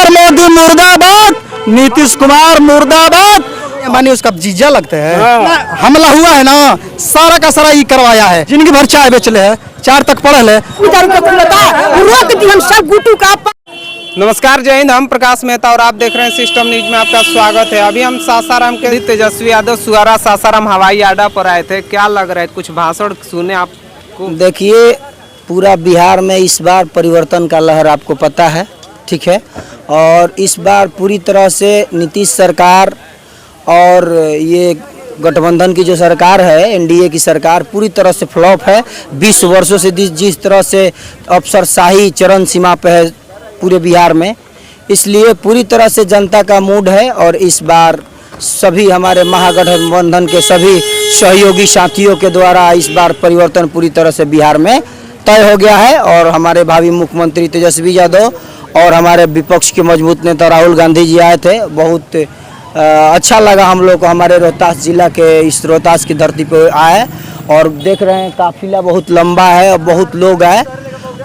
नरेंद्र मोदी मुर्दाबाद, नीतीश कुमार मुर्दाबाद। मानिए उसका जीजा लगते हैं। हमला हुआ है ना, सारा का सारा ये करवाया है। जिनकी भर चाय बेचले है, 4 तक पढ़ल है। नमस्कार, जय हिंद। हम प्रकाश मेहता और आप देख रहे हैं सिस्टम न्यूज में आपका स्वागत है। अभी हम सासाराम के तेजस्वी यादव सुहारा सासाराम हवाई अड्डा पर आए थे। क्या लग रहा है, कुछ भाषण सुने आपको? देखिए, पूरा बिहार में इस बार परिवर्तन का लहर आपको पता है, ठीक है। और इस बार पूरी तरह से नीतीश सरकार और ये गठबंधन की जो सरकार है, एनडीए की सरकार, पूरी तरह से फ्लॉप है। 20 वर्षों से जिस तरह से अफसरशाही चरम सीमा पे है पूरे बिहार में, इसलिए पूरी तरह से जनता का मूड है। और इस बार सभी हमारे महागठबंधन के सभी सहयोगी साथियों के द्वारा इस बार परिवर्तन पूरी तरह से बिहार में तय हो गया है। और हमारे भावी मुख्यमंत्री तेजस्वी यादव और हमारे विपक्ष के मजबूत नेता राहुल गांधी जी आए थे। बहुत अच्छा लगा हम लोग को। हमारे रोहतास जिला के इस रोहतास की धरती पर आए और देख रहे हैं काफिला बहुत लंबा है और बहुत लोग आए।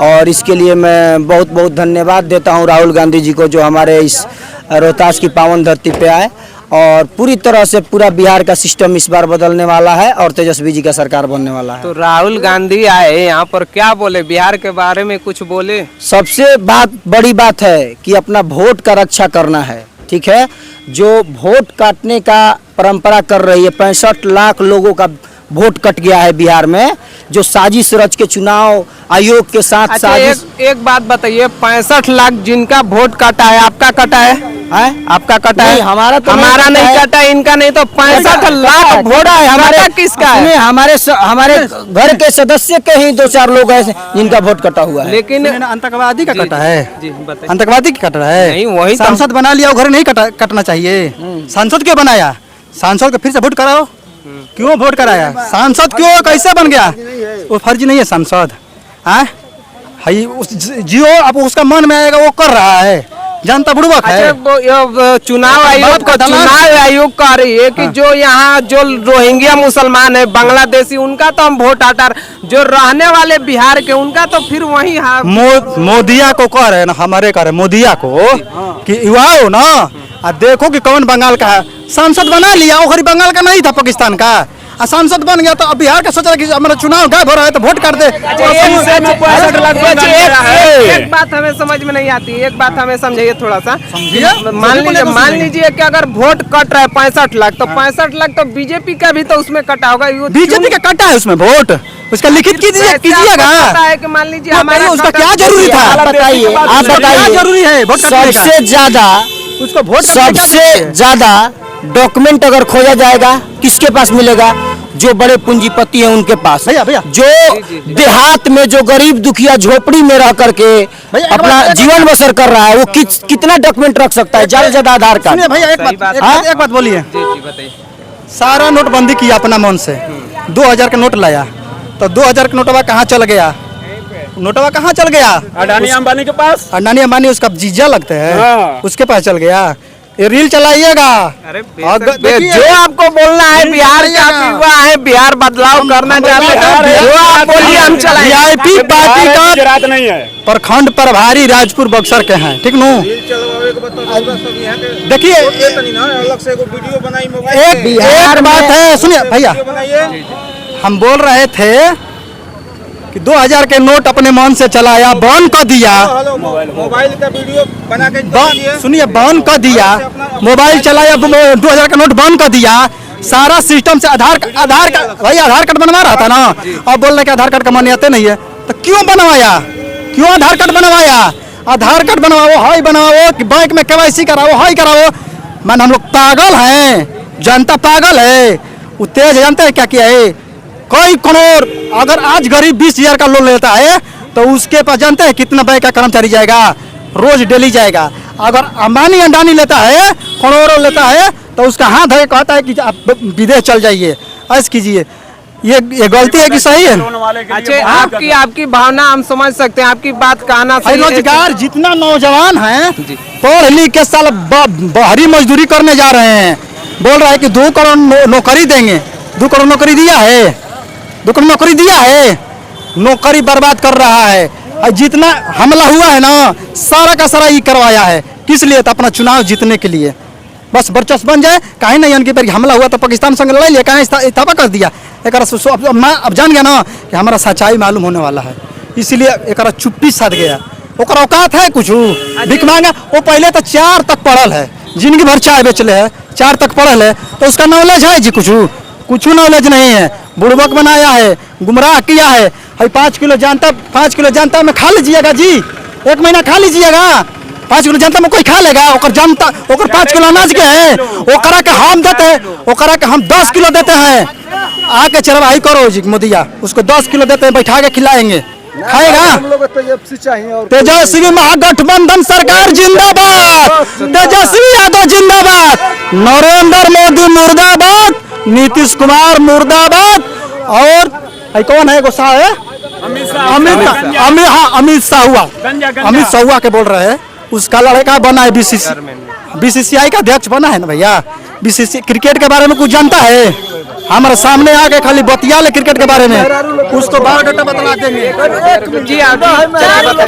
और इसके लिए मैं बहुत बहुत धन्यवाद देता हूं राहुल गांधी जी को, जो हमारे इस रोहतास की पावन धरती पे आए। और पूरी तरह से पूरा बिहार का सिस्टम इस बार बदलने वाला है और तेजस्वी जी का सरकार बनने वाला है। तो राहुल गांधी आए यहाँ पर, क्या बोले बिहार के बारे में? कुछ बोले? सबसे बड़ी बात है कि अपना वोट का रक्षा करना है, ठीक है। जो वोट काटने का परंपरा कर रही है, 65 लाख लोगों का वोट कट गया है बिहार में, जो साजिश रच के चुनाव आयोग के साथ साजिश। एक बात बताइए, 65 लाख जिनका वोट कटा है, आपका कटा है? आपका कटा है? हमारा तो हमारा नहीं कटा है, इनका नहीं। तो 65 लाख वोट है, हमारा किसका है? हमारे घर के सदस्य के ही 2-4 लोग ऐसे जिनका वोट कटा हुआ है। लेकिन आतंकवादी का कटा है। जी बताइए। आतंकवादी का कट रहा है? नहीं, वही सांसद बना लिया, घर नहीं कटना चाहिए। सांसद क्यों बनाया? सांसद को फिर से वोट कराओ। क्यों वोट कराया? सांसद क्यों, कैसे बन गया? वो फर्जी नहीं है सांसद। जियो अब उसका मन में आएगा वो कर रहा है, जनता बुड़बक है। चुनाव आयोग कह रही है कि जो यहाँ जो रोहिंग्या मुसलमान है, बांग्लादेशी, उनका तो हम वोट हटा, जो रहने वाले बिहार के उनका तो फिर वही। मोदिया को कह रहे ना, हमारे कह रहे मोदिया को कि युवाओ ना, देखो कि कौन बंगाल का है। सांसद बना लिया, वो खरी बंगाल का नहीं था, पाकिस्तान का। सांसद बन गया तो अब बिहार का सोच रहा है कि हमारा चुनाव गायब हो रहा है तो वोट कर दे। एक बात हमें समझ में नहीं आती, एक बात हमें समझिए थोड़ा सा। मान लीजिए कि अगर वोट कट रहा है 65 लाख, तो 65 लाख तो बीजेपी का भी तो उसमें कटा होगा। बीजेपी का कटा है उसमें वोट, उसका लिखित कीजिएगा कि मान लीजिए हमारे उसका क्या जरूरी था? आप बताइए जरूरी है सबसे ज्यादा उसको वोट, सबसे ज्यादा डॉक्यूमेंट अगर खोजा जाएगा किसके पास मिलेगा? जो बड़े पूंजीपति हैं उनके पास। भैया जो देहात में जो गरीब दुखिया झोपड़ी में रह करके अपना जीवन बसर कर रहा है, वो कितना डॉक्यूमेंट रख सकता है? ज्यादा से ज्यादा आधार कार्ड। भैया एक बात बोलिए। सारा नोटबंदी किया अपना मन से, 2000 का नोट लाया, तो 2000 का नोटवा कहाँ चल गया? नोटवा कहाँ चल गया? अडानी अंबानी के पास। अडानी अंबानी उसका जीजा लगते हैं, उसके पास चल गया। ये रील चलाइएगा। अरे जो आपको बोलना है, बिहार का युवा है, बिहार बदलाव करना चाहते हैं, जो आप बोलिए हम चलाएंगे। वीआईपी पार्टी का गुजरात नहीं है, प्रखंड प्रभारी राजपुर बक्सर के हैं, ठीक नो? देखिए एक बात है, सुनिए भैया, हम बोल रहे थे कि 2000 के नोट अपने मन से चलाया, बंद कर दिया। मोबाइल का वीडियो बना के सुनिए, बंद कर दिया, मोबाइल चलाया, 2000 का नोट बंद कर दिया। सारा सिस्टम से आधार कार्ड बनवा रहा था ना, अब बोल रहे कि आधार कार्ड का मान्यता नहीं है, तो क्यों बनवाया? क्यों आधार कार्ड बनवाया? आधार कार्ड बनवाओ, हाई बनवाओ, कि बैंक में KYC कराओ, हाई कराओ। मान हम लोग पागल हैं? जनता पागल है? वो तेज जानते हैं क्या किया है? कई करोड़, अगर आज गरीब 20,000 का लोन लेता है तो उसके पास जानते हैं कितना बैंक का कर्मचारी जाएगा? रोज डेली जाएगा। अगर अंबानी अडानी लेता है, करोड़ों लेता है, तो उसका हाथ धरे कहता है कि आप विदेश चल जाइए, ऐसा कीजिए। ये गलती है कि सही है? अच्छा, आपकी भावना हम समझ सकते हैं, आपकी बात कहना सही है। रोजगार जितना नौजवान है पढ़ लिख के साल बाहरी मजदूरी करने जा रहे हैं, बोल रहा है कि 2 करोड़ नौकरी देंगे। 2 करोड़ नौकरी दिया है? 2 करोड़ नौकरी दिया है? नौकरी बर्बाद कर रहा है। और जितना हमला हुआ है ना सारा का सारा ये करवाया है। किस लिए? तो अपना चुनाव जीतने के लिए। बस वर्चस्व बन जाए, काहे नहीं इनके पर हमला हुआ तो पाकिस्तान संग लड़ाई लिया, काहे इस्तीफा कर दिया। अब जान गया ना कि हमारा सच्चाई मालूम होने वाला है, इसलिए एक चुप्पी साध गया। ओकर औकात है कुछ भिख मांगा। वो पहले तो 4 तक पढ़ल है, जिंदगी भर चाय बेचले है, 4 तक पढ़ल है, तो उसका नॉलेज है जी? कुछ नॉलेज नहीं है। बुड़बक बनाया है, गुमराह किया है। 5 किलो जानता में खा लीजिएगा जी, 1 महीना खा लीजिएगा। 5 किलो जनता में कोई खा लेगा? ओकर जनता ओकर 5 किलो अनाज के है, ओकरा के हम देते हैं, ओकरा के हम 10 किलो देते हैं। आके चरवाही करो जी मोदिया, उसको 10 किलो देते हैं, बैठा के खिलाएंगे, खाएगा। तेजस्वी महागठबंधन सरकार जिंदाबाद, तेजस्वी यादव जिंदाबाद, नरेंद्र मोदी मुर्दाबाद, नीतीश कुमार मुर्दाबाद। और कौन है गुस्सा है? अमित शाह के बोल रहे हैं। उसका लड़का बना है बीसीसीआई का अध्यक्ष बना है ना भैया। बीसीसीआई क्रिकेट के बारे में कुछ जानता है? हमारे सामने आके खाली बतिया ले क्रिकेट के बारे में, उसको बायोडाटा बतला देंगे जी।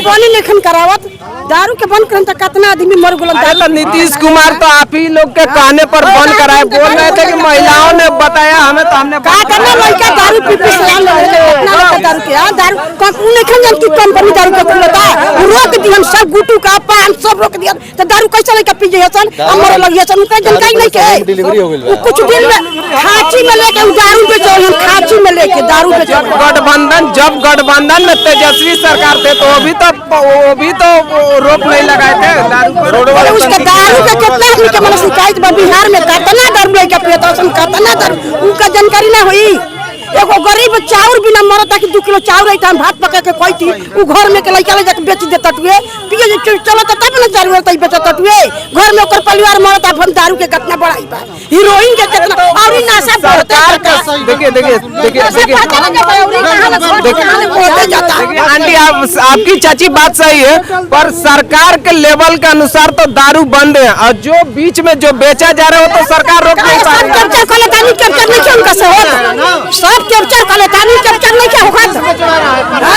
पानी लेखन करावत दारू के बंद करन त कितना आदमी मर गेलन। तो नीतीश कुमार तो आप ही लोग के कहने पर बंद कराए, बोल रहे थे कि महिलाओं ने बताया हमें, तो हमने का करना लड़का दारू पी पी सलाम ले कितना लड़का दारू के दारू कंपनी लेखन जन की कंपनी दारू के खुलता रोक दिहन, सब गुटू का पान सब रोक दिहन। तो दारू कैसे लड़का पी जहसन हमर लगियसन उनका जानकारी नहीं के। डिलीवरी हो गेल कुछ दिन में खांची में लेके दारू बेचो, हम खांची में लेके दारू बेचो। जब गठबंधन में तेजस्वी सरकार थे तो वो भी तो रोक नहीं लगाए थे दारू पर। उसका दारू का कितना आदमी के मन शिकायत बा बिहार में, कितना दारू लेके पियता सन, कितना दारू उनका जानकारी ना हुई। एगो गरीब चाउर बिना मरता कि 2 किलो चाउर रहता हम भात पका के खोई थी, वो घर में के लइका ले जाके बेच देता टुए पिए जे चलता तब ना दारू रहता बेचता टुए। घर में ओकर परिवार मरता हम दारू के कितना बड़ाई बा, हीरोइन के कितना और नशा सरकार का। देखिए आंटी, आपकी चाची बात सही है, पर सरकार के लेवल के अनुसार तो दारू बंद है, और जो बीच में जो बेचा जा रहा है वो तो सरकार रोक नहीं पा रही है। कैप्चर कर लेता नहीं सब कैप्चर कर लेता नहीं, कैप्चर नहीं क्या होगा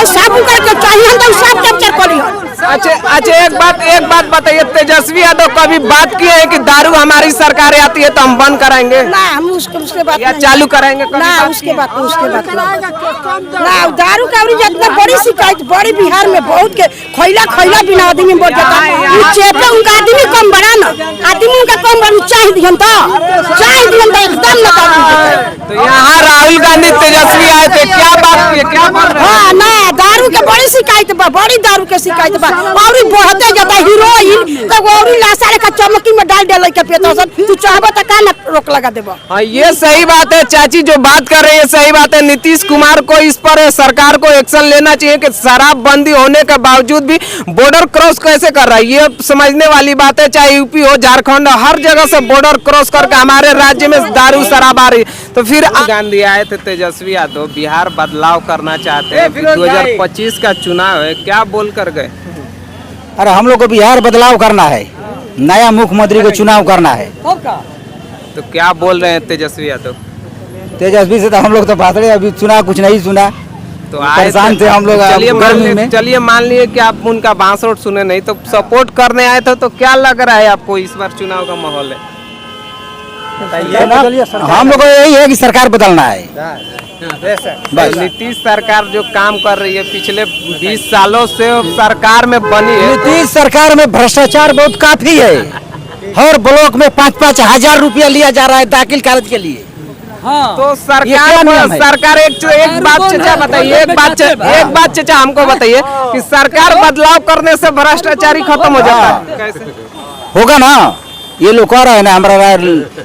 सब करके चाहिए हम तो सब कैप्चर करी। अच्छा एक बात बताइए, तेजस्वी यादव कभी बात की है कि दारू हमारी सरकार आती है तो हम बंद कराएंगे? ना हम उसके बात या चालू कराएंगे? ना उसके बात ना दारू का जितना बड़ी शिकायत बड़ी बिहार में बहुत के खैला बिना आदमी बढ़ जाता है। चेपे उनका आदमी कम बड़ा ना, आदमी उनका कम बड़ा चाय दिहन तो एकदम ना। तो यहाँ राहुल गांधी तेजस्वी आए थे, क्या बात? हाँ ना दारू के बड़ी शिकायत बा, बड़ी दारू के शिकायत बा और बढ़ते जाता हीरोइन तो और लाशा रेखा चमकी में डाल दे के पेता सब तू चाहबा त का ना रोक लगा देबो। हाँ ये सही बात है, चाची जो बात कर रही है सही बात है। नीतीश कुमार को इस पर सरकार को एक्शन लेना चाहिए कि शराबबंदी होने के बावजूद भी बॉर्डर क्रॉस कैसे कर रहा है, ये समझने वाली बात है। चाहे यूपी हो, झारखंड, हर जगह से बॉर्डर क्रॉस करके हमारे राज्य में दारू शराब आ रही। तो फिर गांधी आए थे तेजस्वी यादव, बिहार बदलाव करना चाहते हैं, 2025 का चुनाव है, क्या बोल कर गए? अरे हम लोग को बिहार बदलाव करना है, नया मुख्यमंत्री को चुनाव करना है। तो क्या बोल रहे हैं तेजस्वी यादव? तेजस्वी से तो हम लोग तो बातड़े अभी चुना कुछ नहीं सुना, तो परेशान थे हम लोग। चलिए मान लिए कि आप उनका बांसुर सुने नहीं तो सपोर्ट करने आए थे, तो क्या लग रहा है आपको इस बार चुनाव का माहौल है? हम लोग को यही है कि सरकार बदलना है। नीतीश सरकार जो काम कर रही है पिछले 20 सालों से सरकार में बनी है, नीतीश सरकार में भ्रष्टाचार बहुत काफी है। हर ब्लॉक में 5-5 हजार रुपया लिया जा रहा है दाखिल कार्य के लिए। तो सरकार एक बात चाचा बताइए, एक बात चाचा हमको बताइए कि सरकार बदलाव करने से भ्रष्टाचारी खत्म हो जाता है कैसे? होगा ना, ये लोग कह रहे हैं ना, हमारा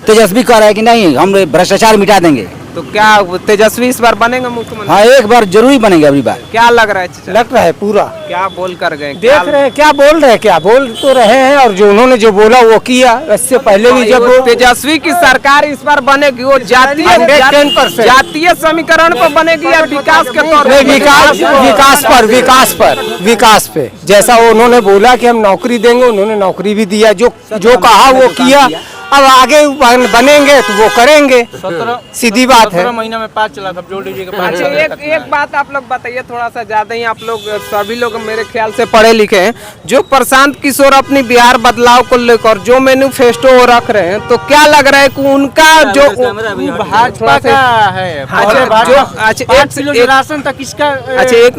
तेजस्वी कह रहा है कि नहीं हम भ्रष्टाचार मिटा देंगे। तो क्या तेजस्वी इस बार बनेगा मुख्यमंत्री? हाँ एक बार जरूर बनेंगे अगली बार। क्या लग रहा है? लग रहा है पूरा। क्या बोल कर गए? देख रहे हैं क्या बोल रहे हैं, क्या बोल तो रहे हैं, और जो उन्होंने जो बोला वो किया। इससे पहले भी जब तेजस्वी की सरकार इस बार बनेगी, वो जातीय समीकरण पर बनेगी या विकास के तौर पर? विकास पे जैसा उन्होंने बोला कि हम नौकरी देंगे, उन्होंने नौकरी भी दिया, जो कहा वो किया। अब आगे बनेंगे तो वो करेंगे, सीधी बात है। महीना में 5 चला था, जोड़ लीजिए अच्छा, एक बात आप लोग बताइए, थोड़ा सा ज्यादा ही आप लोग सभी लोग मेरे ख्याल से पढ़े लिखे हैं। जो प्रशांत किशोर अपनी बिहार बदलाव को लेकर जो मैनिफेस्टो वो रख रहे हैं, तो क्या लग रहा है कि उनका जो भाजपा का है। राशन तक इसका अच्छा एक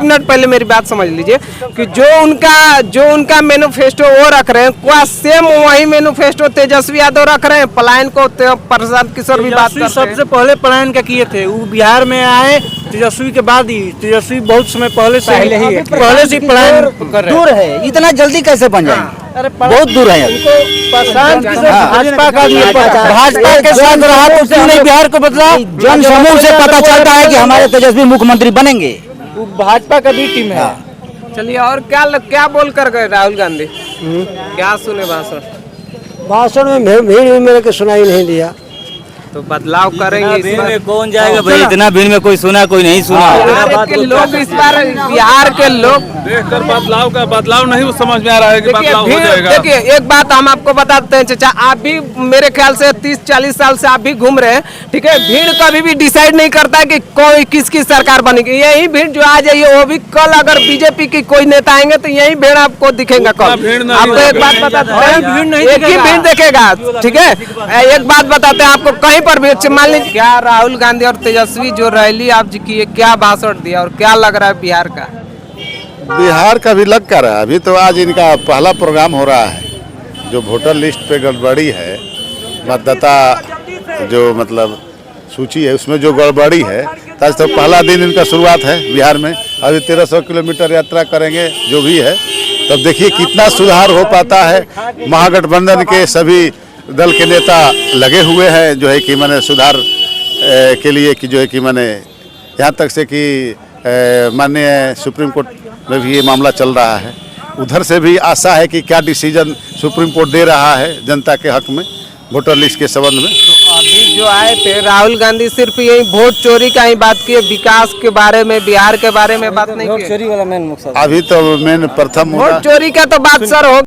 मिनट पहले मेरी बात समझ लीजिए कि जो उनका मैनिफेस्टो वो रख रहे हैं, क्या सेम वही मैनिफेस्टो तेजस्वी यादव रख रहे हैं? पलायन को प्रशांत किशोर भी बात करते हैं। सबसे पहले पलायन का किए थे, वो बिहार में आए तेजस्वी के बाद ही। तेजस्वी बहुत समय पहले से पलायन कर रहे हैं। दूर है, इतना जल्दी कैसे बन जाएंगे? अरे बहुत दूर है। भाजपा का भाजपा के साथ रहा तो क्यों नहीं बिहार को बदला? जन समूह से पता चलता है कि हमारे तेजस्वी मुख्यमंत्री बनेंगे। भाजपा का भी टीम है। चलिए, और क्या बोल कर गए राहुल गांधी? क्या सुने भाषण में भीड़ मेरे को सुनाई नहीं दिया। तो बदलाव करेंगे इस बार। कौन जाएगा भाई? इतना भीड़ में कोई सुना, कोई नहीं सुना। बिहार के लोग इस बार, बिहार के लोग देखकर बदलाव नहीं समझ में आ रहा है कि बदलाव हो जाएगा। देखिए, एक बात हम आपको बताते हैं चाचा, आप भी मेरे ख्याल से 30-40 साल से आप भी घूम रहे हैं, ठीक है? भीड़ कभी भी डिसाइड नहीं करता है कि कोई किसकी सरकार बनेगी। यही भीड़ जो आ जाइए, वो भी कल अगर बीजेपी की कोई नेता आएंगे तो यही भीड़ आपको दिखेगा। कल आपको एक बात बताते हैं, एक ही भीड़ देखेगा, ठीक है? एक बात बताते हैं आपको, कहीं पर भी मान लीजिए, क्या राहुल गांधी और तेजस्वी जो रैली आप जी की, क्या भाषण दिया और क्या लग रहा है बिहार का? बिहार का भी लग कर रहा है। अभी तो आज इनका पहला प्रोग्राम हो रहा है। जो वोटर लिस्ट पे गड़बड़ी है, मतदाता जो मतलब सूची है उसमें जो गड़बड़ी है, आज तो पहला दिन इनका शुरुआत है बिहार में। अभी 1300 किलोमीटर यात्रा करेंगे जो भी है, तब देखिए कितना सुधार हो पाता है। महागठबंधन के सभी दल के नेता लगे हुए हैं जो है कि माने सुधार के लिए, कि जो है कि माने यहाँ तक से कि माननीय सुप्रीम कोर्ट में भी ये मामला चल रहा है। उधर से भी आशा है कि क्या डिसीजन सुप्रीम कोर्ट दे रहा है जनता के हक में वोटर लिस्ट के संबंध में। तो अभी जो आए थे राहुल गांधी सिर्फ यही वोट चोरी का ही बात की, विकास के बारे में, बिहार के बारे में बात नहीं की। चोरी वाला मेन मकसद अभी तो मेन प्रथम वोट चोरी का तो बात सर हो